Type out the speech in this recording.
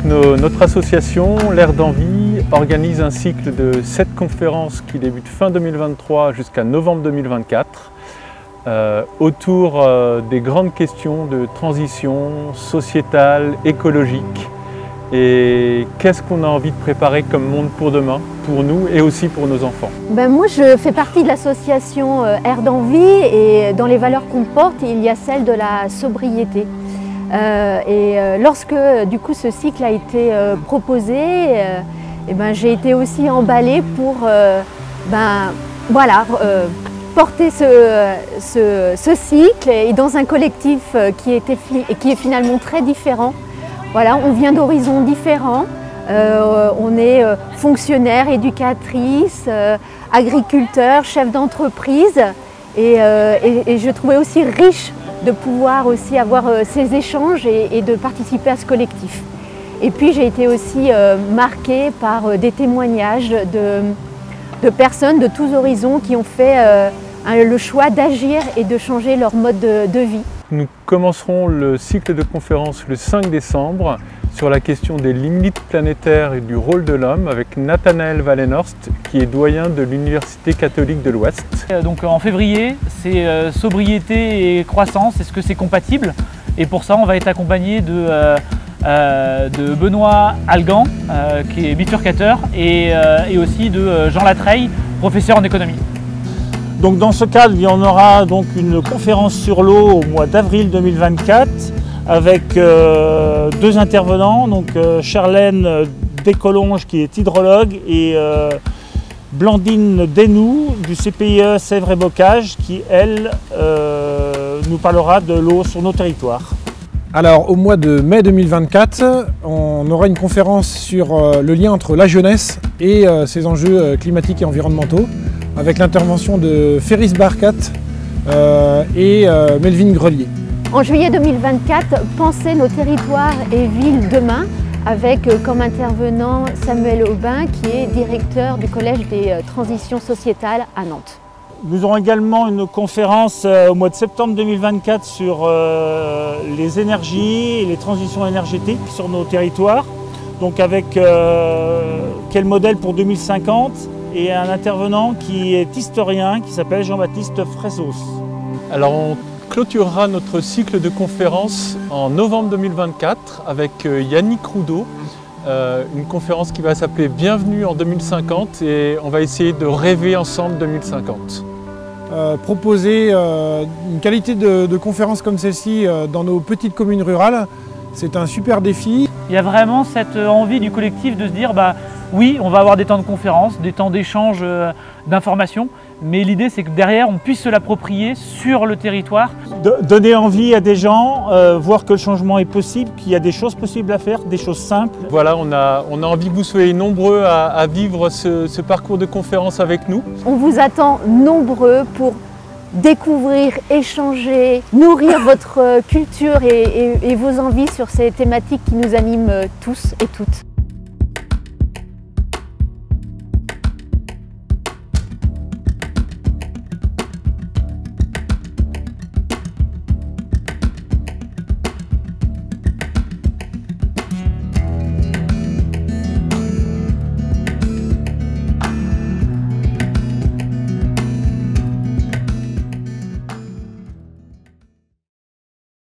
Notre association, l'Air d'Envie, organise un cycle de 7 conférences qui débute fin 2023 jusqu'à novembre 2024 autour des grandes questions de transition sociétale, écologique. Et qu'est-ce qu'on a envie de préparer comme monde pour demain, pour nous et aussi pour nos enfants? Moi, je fais partie de l'association Air d'Envie et dans les valeurs qu'on porte, il y a celle de la sobriété. Lorsque du coup ce cycle a été proposé, j'ai été aussi emballée pour porter ce cycle et dans un collectif qui est finalement très différent. Voilà, on vient d'horizons différents, on est fonctionnaires, éducatrices, agriculteurs, chefs d'entreprise et je trouvais aussi riche de pouvoir aussi avoir ces échanges et de participer à ce collectif. Et puis j'ai été aussi marquée par des témoignages de personnes de tous horizons qui ont fait le choix d'agir et de changer leur mode de vie. Nous commencerons le cycle de conférences le 5 décembre sur la question des limites planétaires et du rôle de l'homme avec Nathanaël Wallenhorst qui est doyen de l'Université catholique de l'Ouest. Donc en février, c'est sobriété et croissance, est-ce que c'est compatible? Et pour ça, on va être accompagné de Benoît Algan, qui est bifurcateur, et aussi de Jean Latreille, professeur en économie. Donc dans ce cadre, il y en aura donc une conférence sur l'eau au mois d'avril 2024 avec 2 intervenants, donc Charlène Descolonges qui est hydrologue et Blandine Desnoux du CPIE Sèvres et Bocage qui elle nous parlera de l'eau sur nos territoires. Alors au mois de mai 2024, on aura une conférence sur le lien entre la jeunesse et ses enjeux climatiques et environnementaux, avec l'intervention de Féris Barkat et Melvin Grelier. En juillet 2024, Penser nos territoires et villes demain, avec comme intervenant Samuel Aubin, qui est directeur du Collège des transitions sociétales à Nantes. Nous aurons également une conférence au mois de septembre 2024 sur les énergies et les transitions énergétiques sur nos territoires. Donc avec quel modèle pour 2050 et un intervenant qui est historien qui s'appelle Jean-Baptiste Fressos. Alors on clôturera notre cycle de conférences en novembre 2024 avec Yannick Roudot, une conférence qui va s'appeler Bienvenue en 2050 et on va essayer de rêver ensemble 2050. Proposer une qualité de conférence comme celle-ci dans nos petites communes rurales, c'est un super défi. Il y a vraiment cette envie du collectif de se dire oui, on va avoir des temps de conférence, des temps d'échange d'informations, mais l'idée c'est que derrière on puisse se l'approprier sur le territoire. Donner envie à des gens, voir que le changement est possible, qu'il y a des choses possibles à faire, des choses simples. Voilà, on a envie que vous soyez nombreux à vivre ce parcours de conférence avec nous. On vous attend nombreux pour découvrir, échanger, nourrir votre culture et vos envies sur ces thématiques qui nous animent tous et toutes.